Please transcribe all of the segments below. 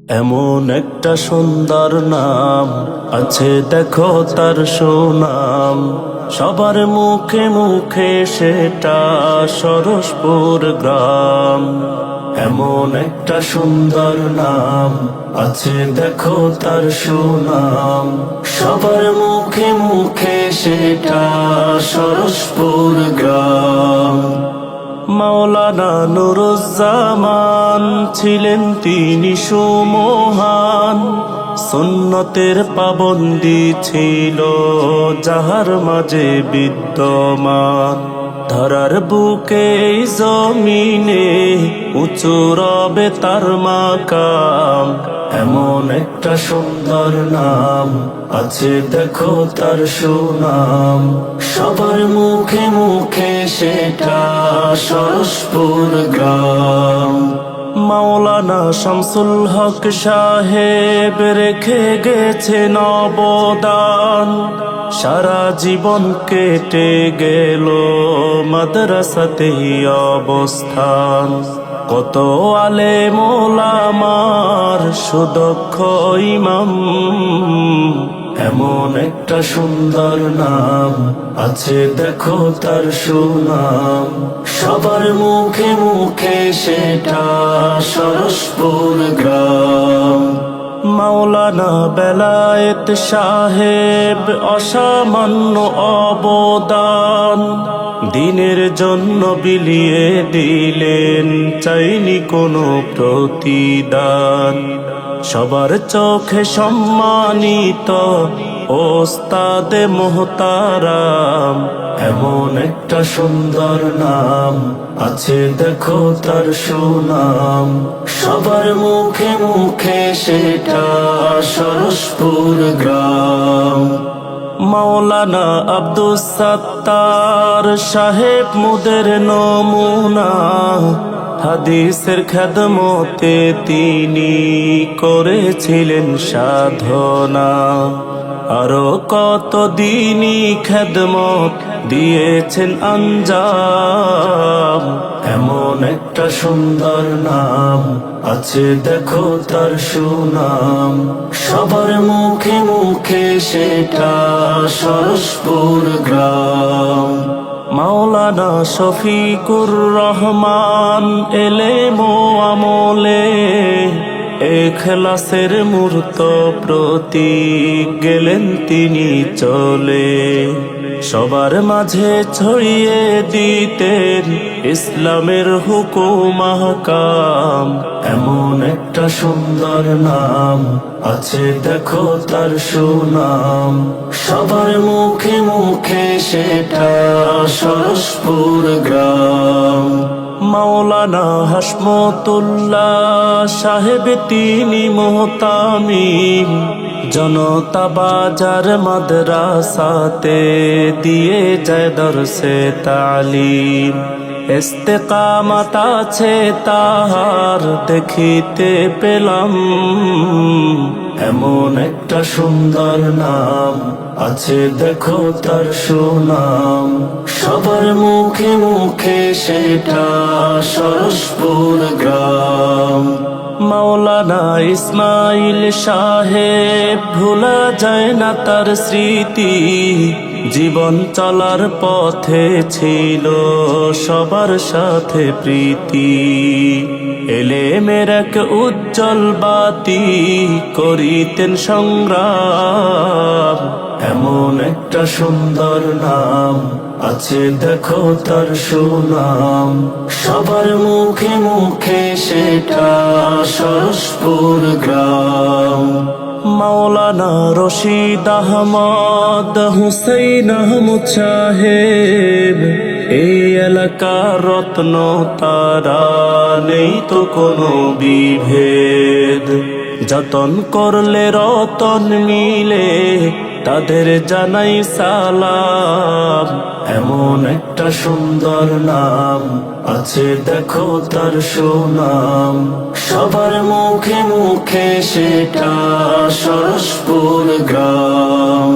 এমন একটা সুন্দর নাম আছে, দেখো তার সুনাম সবার মুখে মুখে, সেটা সরসপুর গ্রাম। এমন একটা সুন্দর নাম আছে, দেখো তার সুনাম সবার মুখে মুখে, সেটা সরসপুর গ্রাম। মাওলানা নুরুজ্জামান ছিলেন তিনি সুমহান, সুন্নতের পাবন্দি ছিল যাহার মাঝে বিদ্যমান। ধরার বুকে এই জমিনে উঁচু রবে তার মাকাম। এমন একটা সুন্দর নাম আছে, দেখো তার সুনাম সবার মুখে মুখে, সেটা সরসপুর গ্রাম। মাওলানা শামসুল হক সাহেব রেখে গেছেন অবদান, সারা জীবন কেটে গেল মাদ্রাসাতেই অবস্থান। কত আলেম ওলামার সুদক্ষ ইমাম, এমন একটা সুন্দর নাম আছে, দেখো তার সুনাম সবার মুখে মুখে, সেটা সরসপুর গ্রাম। মাওলানা বেলায়েত সাহেব অসামান্য অবদান, দিনের জন্য বিলিয়ে দিলেন, চাইনি কোনো প্রতিদান। সবার চোখে সম্মানিত ওস্তাদে মোহতারাম। এমন একটা সুন্দর নাম আছে, দেখো তার সুনাম সবার মুখে মুখে, সেটা সরসপুর গ্রাম। মাওলানা আব্দুস সাত্তার সাহেব মুদের নমুনা, হাদিসের খেদমতে তিনি করেছিলেন সাধনা। আরো কত দিনই খেদমত দিয়েছেন আঞ্জাম। এমন একটা সুন্দর নাম আছে, দেখো তার সুনাম সবার মুখে মুখে, সেটা সরসপুর গ্রাম। মাওলানা শফিকুর রহমান এলেম ও আমলে, ইখলাসের মূর্ত প্রতীক গেলেন তিনি চলে। সবার মাঝে ছড়িয়ে দিতেন ইসলামের হুকুম আহকাম। এমন একটা সুন্দর নাম আছে, দেখো তার সুনাম সবার মুখে মুখে, সেটা সরসপুর গ্রাম। মাওলানা হাসমতুল্লাহ সাহেব তিনি মোহতামিম, জনতা বাজার মাদ্রাসাতে দিয়ে যায় দরসে তালিম। ইস্তেকামাত আছে তাহার দেখিতে পেলাম। এমন একটা সুন্দর নাম আছে, দেখো তার সুনাম সবার মুখে মুখে, সেটা সরসপুর গ্রাম। মাওলানা ইসমাইল সাহেব ভোলা যায় না তার স্মৃতি, জীবন চলার পথে ছিল সবার সাথে প্রীতি। এলেমের এক উজ্জ্বল বাতি করিতেন সংগ্রাম। এমন একটা সুন্দর নাম আছে, দেখো তার সুনাম সবার মুখে মুখে, সেটা সরসপুর গ্রাম। মাওলানা রশিদ আহমদ হুসাইন আহমদ সাহেব এই এলাকার রত্ন, তারা নেই তো কোনো বিভেদ। যতন করলে রতন মিলে, তাদের জানাই সালাম। এমন একটা সুন্দর নাম আছে, দেখো তার সুনাম সবার মুখে মুখে, সেটা সরসপুর গ্রাম।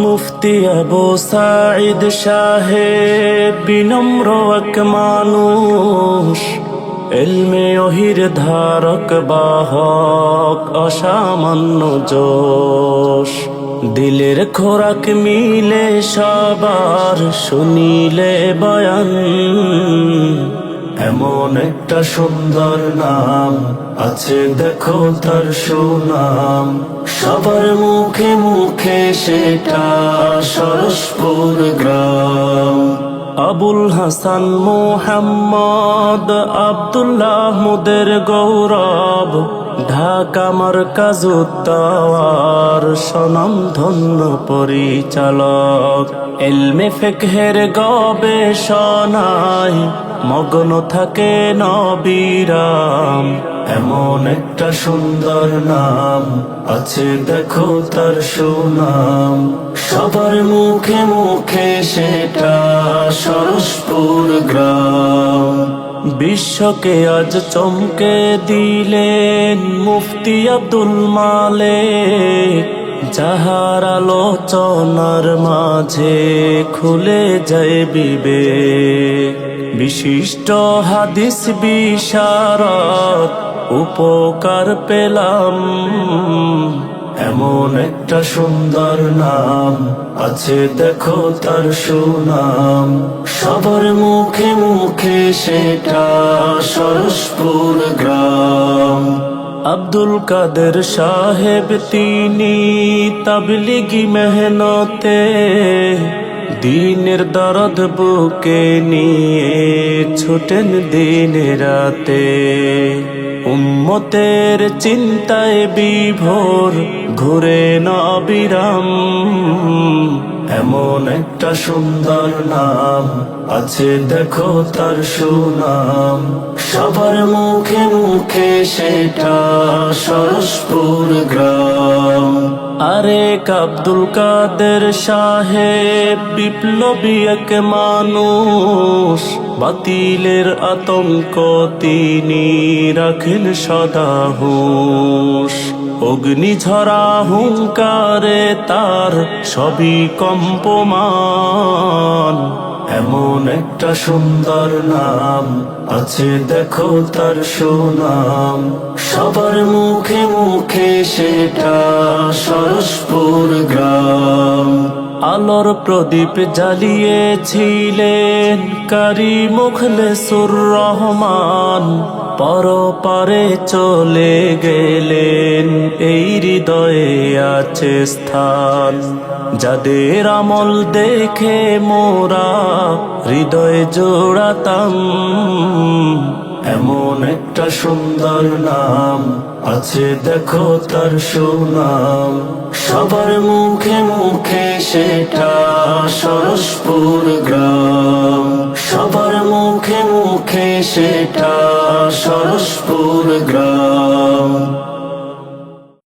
মুফতি আবু সাঈদ সাহেব বিনম্র এক মানুষ, এলমে ওহির ধারক বাহক অসামান্য যশ, দিলের খোরাক মিলে সবার শুনিলে বয়ান। এমন একটা সুন্দর নাম আছে দেখো তার সুনাম, সবার মুখে মুখে সেটা সরসপুর গ্রাম। আবুল হাসান মোহাম্মদ আব্দুল্লাহ মুদের গৌরব, ঢাকা মার্কাজ উদ্দাওয়ার স্বনাম ধন্য পরিচালক। ইলমে ফিকহের গবেষণায় মগ্ন থাকে নবিরাম, এমন একটা সুন্দর নাম আছে দেখো তার সুনাম, সবার মুখে মুখে সেটা সরসপুর গ্রাম। বিশ্বকে আজ চমকে দিলেন মুফতি আব্দুল মালেক, যাহার আলোচনার মাঝে খুলে যায় বিবেক। বিশিষ্ট হাদিস বিশারদ উপকার পেলাম, এমন একটা সুন্দর নাম আছে দেখো তার সুনাম, সবার মুখে মুখে সেটা সরসপুর গ্রাম। আব্দুল কাদের সাহেব তিনি তাবলিগি মেহনতে দিনের দরদ বুকে নিয়ে ছুটেন দিন রাতে। উম্মতের চিন্তায় বিভোর ঘুরে নবিরাম, এমন একটা সুন্দর নাম আছে দেখো তার সুনাম, সবার মুখে মুখে সেটা সরসপুর গ্রাম। আরেক আব্দুল কাদের সাহেব বিপ্লবী এক মানুষ, বাতিলের আতঙ্ক তিনি রাখেন সদা হুঁশ। অগ্নিঝরা হুঙ্কারে তার সবই কম্পমান, এমন একটা সুন্দর নাম আছে দেখো তার সুনাম, সবার মুখে মুখে সেটা সরসপুর গ্রাম। আলোর প্রদীপ জ্বালিয়েছিলেন কারি মুখলেসুর রহমান, পরপারে চলে গেলেন এই হৃদয়ে আছে স্থান। যাদের আমল দেখে মোরা হৃদয়ে জোড়াতাম, এমন একটা সুন্দর নাম আছে দেখো তার সুনাম, সবার মুখে মুখে সেটা সরসপুর গ্রাম, সবার মুখে মুখে সেটা সরসপুর গ্রাম।